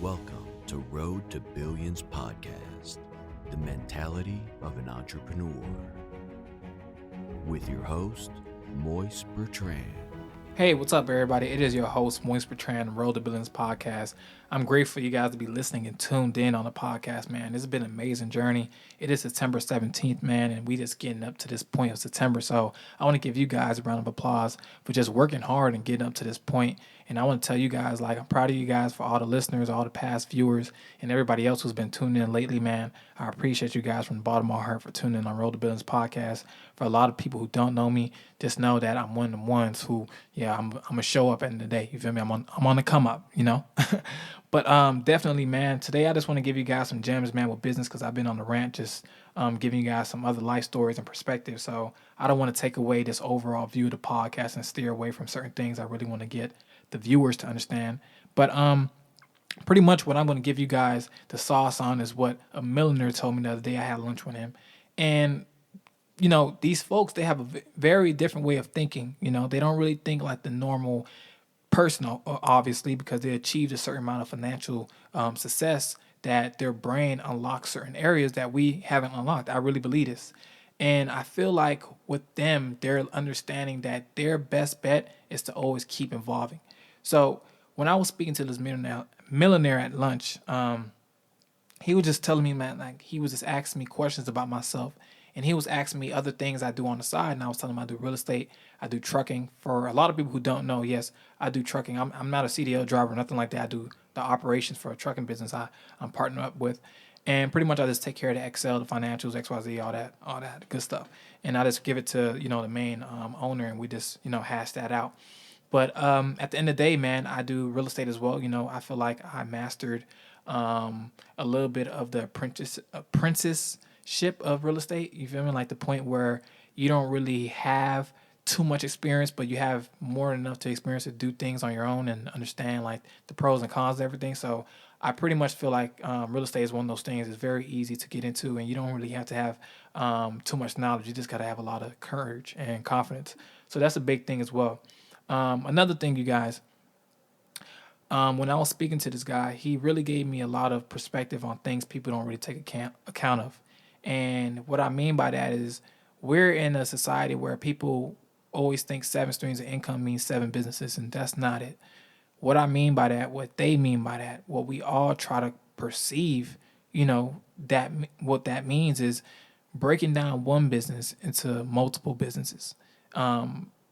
Welcome to Road to Billions podcast, the mentality of an entrepreneur. With your host, Moise Bertrand. Hey, what's up, everybody? It is your host, Moise Bertrand, Road to Billions podcast. I'm grateful for you guys to be listening and tuned in on the podcast, man. This has been an amazing journey. It is September 17th, man, and we just getting up to this point of September. So I want to give you guys a round of applause for just working hard and getting up to this point. And I want to tell you guys, I'm proud of you guys for all the listeners, all the past viewers, and everybody else who's been tuning in lately, man. I appreciate you guys from the bottom of my heart for tuning in on Road to Billions podcast. For a lot of people who don't know me, just know that I'm one of the ones who, I'm gonna show up at the end of the day. You feel me? I'm on the come up, you know. But definitely, man. Today I just want to give you guys some gems, man, with business because I've been on the rant, just giving you guys some other life stories and perspectives. So I don't want to take away this overall view of the podcast and steer away from certain things I really want to get the viewers to understand. But pretty much what I'm going to give you guys the sauce on is what a millionaire told me the other day. I had lunch with him, and these folks, they have a very different way of thinking. They don't really think like the normal person, obviously, because they achieved a certain amount of financial success that their brain unlocks certain areas that we haven't unlocked. I really believe this. And I feel like with them, they're understanding that their best bet is to always keep evolving. So when I was speaking to this millionaire at lunch, he was just telling me, man, like he was just asking me questions about myself. And he was asking me other things I do on the side. And I was telling him I do real estate. I do trucking. For a lot of people who don't know, yes, I do trucking. I'm not a CDL driver, nothing like that. I do the operations for a trucking business I'm partnered up with. And pretty much I just take care of the Excel, the financials, XYZ, all that good stuff. And I just give it to, the main owner, and we just, hash that out. But at the end of the day, man, I do real estate as well. I feel like I mastered a little bit of the apprenticeship of real estate. You feel me? Like the point where you don't really have too much experience, but you have more than enough to experience to do things on your own and understand like the pros and cons of everything. So I pretty much feel like real estate is one of those things. It's very easy to get into, and you don't really have to have too much knowledge. You just got to have a lot of courage and confidence. So that's a big thing as well. Another thing, you guys, when I was speaking to this guy, he really gave me a lot of perspective on things people don't really take account of. And what I mean by that is we're in a society where people always think 7 streams of income means 7 businesses, and that's not it. What I mean by that, what they mean by that, what we all try to perceive, that what that means is breaking down one business into multiple businesses.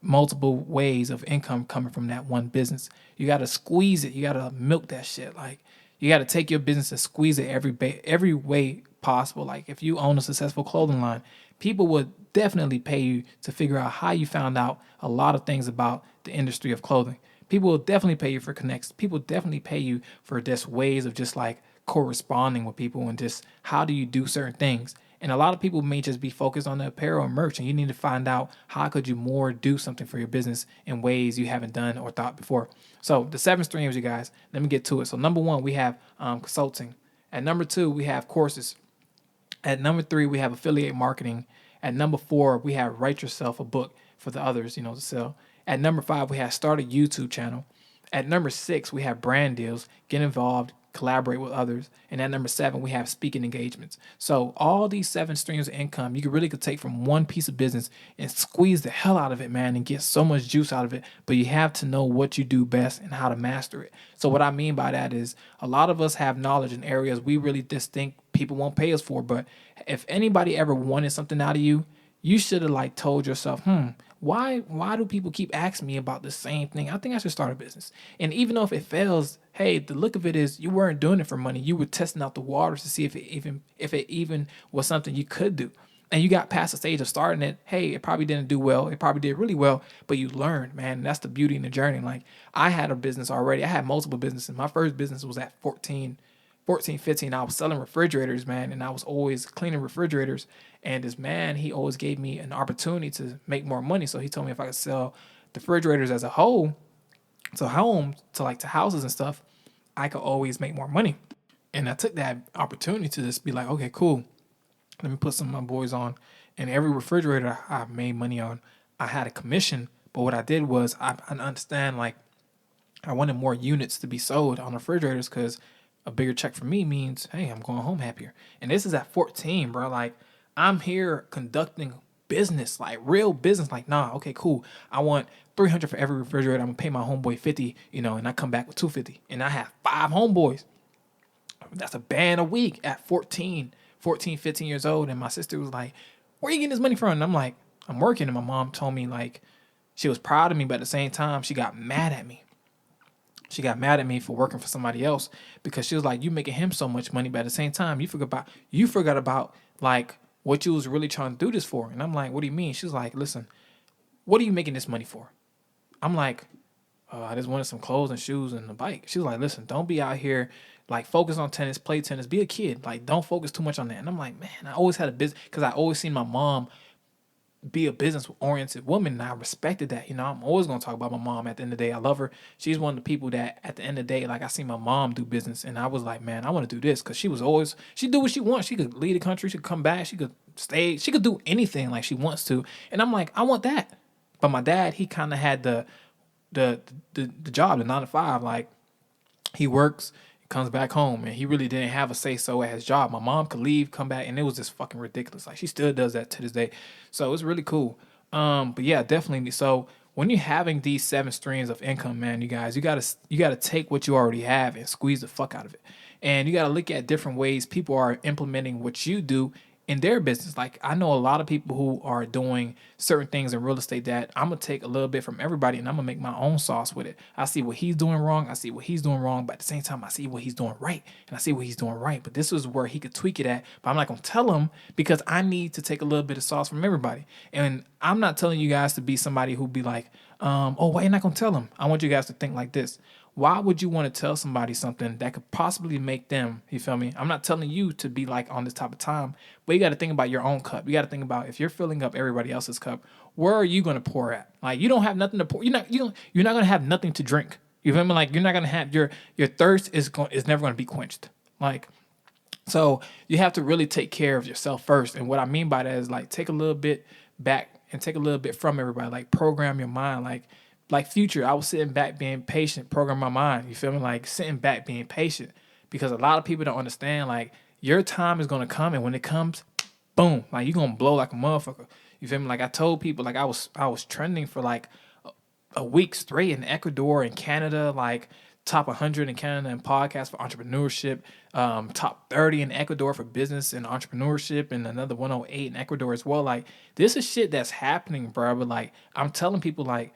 Multiple ways of income coming from that one business. You got to squeeze it. You got to milk that shit. Like you got to take your business and squeeze it every way possible. Like if you own a successful clothing line, people would definitely pay you to figure out how you found out a lot of things about the industry of clothing. People will definitely pay you for connects. People definitely pay you for just ways of just like corresponding with people and just how do you do certain things. And a lot of people may just be focused on the apparel and merch, and you need to find out how could you more do something for your business in ways you haven't done or thought before. So the 7 streams, you guys, let me get to it. So number 1, we have consulting. At number 2, we have courses. At number 3, we have affiliate marketing. At number 4, we have write yourself a book for the others, to sell. At number 5, we have start a YouTube channel. At number 6, we have brand deals, get involved, collaborate with others. And at number 7, we have speaking engagements. So all these 7 streams of income, you could take from one piece of business and squeeze the hell out of it, man, and get so much juice out of it. But you have to know what you do best and how to master it. So what I mean by that is a lot of us have knowledge in areas we really just think people won't pay us for. But if anybody ever wanted something out of you, you should have told yourself, why do people keep asking me about the same thing? I think I should start a business. And even though if it fails, hey, the look of it is you weren't doing it for money. You were testing out the waters to see if it even was something you could do. And you got past the stage of starting it. Hey, it probably didn't do well. It probably did really well, but you learned, man. And that's the beauty in the journey. Like I had a business already. I had multiple businesses. My first business was at 14, 15. I was selling refrigerators, man. And I was always cleaning refrigerators. And this man, he always gave me an opportunity to make more money. So he told me if I could sell the refrigerators as a whole to homes, to houses and stuff, I could always make more money. And I took that opportunity to just be like, okay, cool. Let me put some of my boys on. And every refrigerator I made money on, I had a commission. But what I did was I understand I wanted more units to be sold on refrigerators because a bigger check for me means, hey, I'm going home happier. And this is at 14, bro. Like, I'm here conducting business, like real business. Like, nah, okay, cool. I want 300 for every refrigerator. I'm gonna pay my homeboy 50, and I come back with 250. And I have 5 homeboys. That's a band a week at 14, 15 years old. And my sister was like, where are you getting this money from? And I'm like, I'm working. And my mom told me, like, she was proud of me, but at the same time, she got mad at me. She got mad at me for working for somebody else because she was like, you making him so much money, but at the same time, you forgot about like what you was really trying to do this for. And I'm like, what do you mean? She was like, listen, what are you making this money for? I'm like, I just wanted some clothes and shoes and a bike. She was like, listen, don't be out here like focus on tennis, play tennis, be a kid. Like, don't focus too much on that. And I'm like, man, I always had a business because I always seen my mom be a business oriented woman, and I respected that. I'm always gonna talk about my mom. At the end of the day, I love her. She's one of the people that at the end of the day, like, I see my mom do business, and I was like, man, I want to do this because she do what she wants. She could lead the country, she could come back, she could stay, she could do anything like she wants to. And I'm like, I want that. But my dad, he kind of had the job, the 9 to 5. Like, he works, he comes back home, and he really didn't have a say so at his job. My mom could leave, come back, and it was just fucking ridiculous. Like, she still does that to this day. So it's really cool. But yeah, definitely. So when you're having these 7 streams of income, man, you guys, you gotta take what you already have and squeeze the fuck out of it. And you gotta look at different ways people are implementing what you do in their business. Like, I know a lot of people who are doing certain things in real estate that I'm gonna take a little bit from everybody and I'm gonna make my own sauce with it. I see what he's doing wrong, I see what he's doing wrong, but at the same time I see what he's doing right, and I see what he's doing right. But this is where he could tweak it at. But I'm not gonna tell him because I need to take a little bit of sauce from everybody. And I'm not telling you guys to be somebody who be like, oh, why you not gonna tell him? I want you guys to think like this. Why would you want to tell somebody something that could possibly make them, you feel me? I'm not telling you to be like on this type of time, but you got to think about your own cup. You got to think about, if you're filling up everybody else's cup, where are you going to pour at? Like, you don't have nothing to pour. You're not going to have nothing to drink. You feel me? Like, you're not going to have your thirst is never going to be quenched. Like, so you have to really take care of yourself first. And what I mean by that is, like, take a little bit back and take a little bit from everybody. Like, program your mind. Like Future, I was sitting back being patient, program my mind. You feel me? Like, sitting back being patient, because a lot of people don't understand, like, your time is gonna come, and when it comes, boom, like, you're gonna blow like a motherfucker. You feel me? Like, I told people, like, I was trending for like a week straight in Ecuador and Canada, like top 100 in Canada in podcasts for entrepreneurship, top 30 in Ecuador for business and entrepreneurship, and another 108 in Ecuador as well. Like, this is shit that's happening, bro. But like, I'm telling people, like,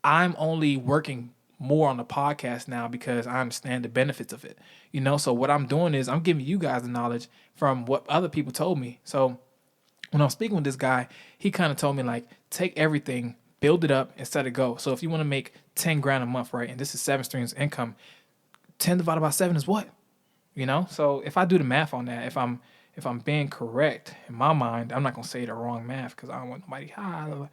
I'm only working more on the podcast now because I understand the benefits of it. So what I'm doing is I'm giving you guys the knowledge from what other people told me. So when I was speaking with this guy, he kind of told me, like, take everything, build it up, and set it go. So if you want to make 10 grand a month, right, and this is 7 streams of income, 10 divided by 7 is what? So if I do the math on that, if I'm being correct in my mind, I'm not gonna say the wrong math because I don't want nobody high.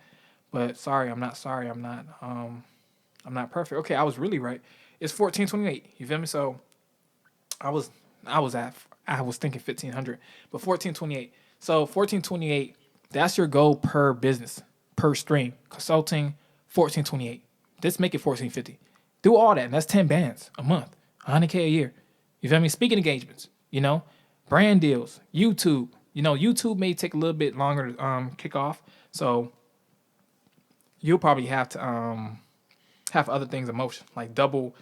But sorry, I'm not sorry. I'm not perfect. Okay, I was really right. It's 1428. You feel me? So I was thinking 1500, but 1428. So 1428, that's your goal per business, per stream. Consulting, 1428. Let's make it 1450. Do all that, and that's 10 bands a month, 100K a year. You feel me? Speaking engagements, brand deals, YouTube. YouTube may take a little bit longer to kick off. So you'll probably have to have other things in motion, like double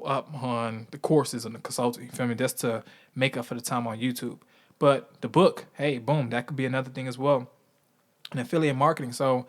up on the courses and the consulting. You feel me? That's to make up for the time on YouTube. But the book, hey, boom, that could be another thing as well. And affiliate marketing. So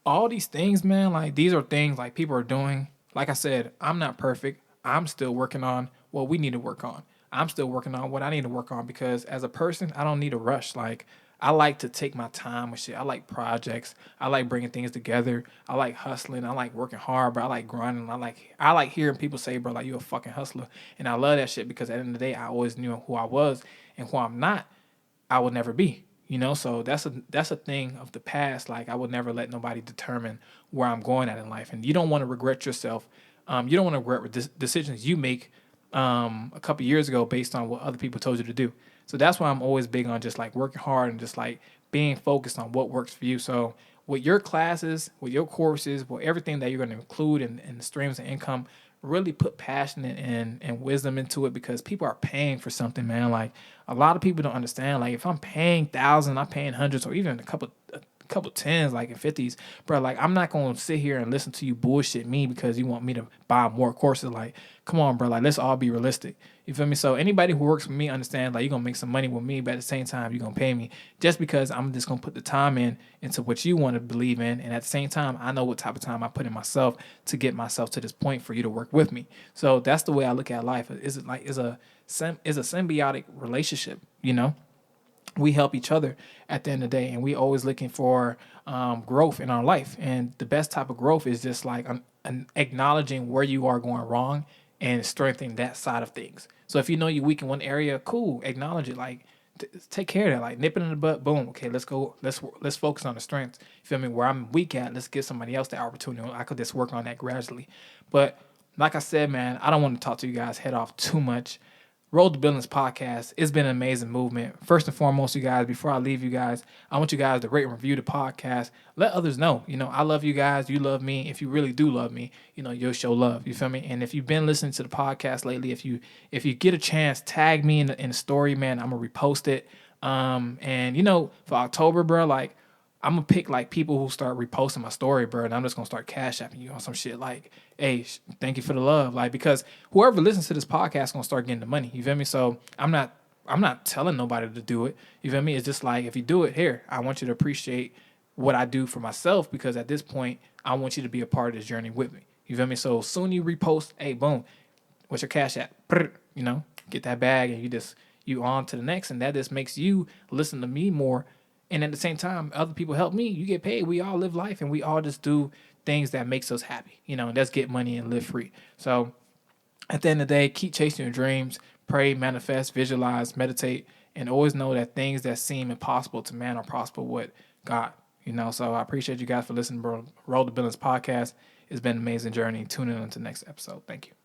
all these things, man, like, these are things like people are doing. Like I said, I'm not perfect. I'm still working on what we need to work on. I'm still working on what I need to work on, because as a person, I don't need to rush. Like, I like to take my time with shit. I like projects. I like bringing things together. I like hustling. I like working hard, but I like grinding. I like hearing people say, bro, like, you a fucking hustler. And I love that shit, because at the end of the day, I always knew who I was, and who I'm not, I would never be. So that's a thing of the past. Like, I would never let nobody determine where I'm going at in life. And you don't want to regret yourself. You don't want to regret decisions you make a couple years ago based on what other people told you to do. So that's why I'm always big on just like working hard and just like being focused on what works for you. So with your classes, with your courses, with everything that you're going to include in the streams of income, really put passion and wisdom into it, because people are paying for something, man. Like, a lot of people don't understand. Like, if I'm paying thousands, I'm paying hundreds, or even a couple tens, like in 50s, bro. Like, I'm not gonna sit here and listen to you bullshit me because you want me to buy more courses. Like, come on, bro. Like, let's all be realistic. You feel me? So anybody who works for me understand, like, you're gonna make some money with me, but at the same time, you're gonna pay me just because I'm just gonna put the time in into what you want to believe in, and at the same time, I know what type of time I put in myself to get myself to this point for you to work with me. So that's the way I look at life. Is a symbiotic relationship, you know? We help each other at the end of the day, and we always looking for growth in our life. And the best type of growth is just like an acknowledging where you are going wrong and strengthening that side of things. So if you know you're weak in one area, cool, acknowledge it. Like, take care of that. Like, nip it in the butt. Boom. Okay, let's go. Let's focus on the strengths. You feel me? Where I'm weak at, let's give somebody else the opportunity. I could just work on that gradually. But like I said, man, I don't want to talk to you guys head off too much. Road to Billions podcast. It's been an amazing movement. First and foremost, you guys, before I leave you guys, I want you guys to rate and review the podcast. Let others know, I love you guys. You love me. If you really do love me, you'll show love. You feel me? And if you've been listening to the podcast lately, if you get a chance, tag me in the story, man. I'm gonna repost it. And for October, bro, like, I'm gonna pick like people who start reposting my story, bro, and I'm just gonna start cash apping you on some shit like, hey, thank you for the love, like, because whoever listens to this podcast gonna start getting the money. You feel me? So I'm not telling nobody to do it. You feel me? It's just like, if you do it, here, I want you to appreciate what I do for myself, because at this point, I want you to be a part of this journey with me. You feel me? So soon you repost, hey, boom, what's your cash app? Get that bag, and you on to the next, and that just makes you listen to me more. And at the same time, other people help me. You get paid. We all live life, and we all just do things that makes us happy. And let's get money and live free. So at the end of the day, keep chasing your dreams. Pray, manifest, visualize, meditate, and always know that things that seem impossible to man are possible with God. So I appreciate you guys for listening, bro. Roll the Billions podcast. It's been an amazing journey. Tune in to the next episode. Thank you.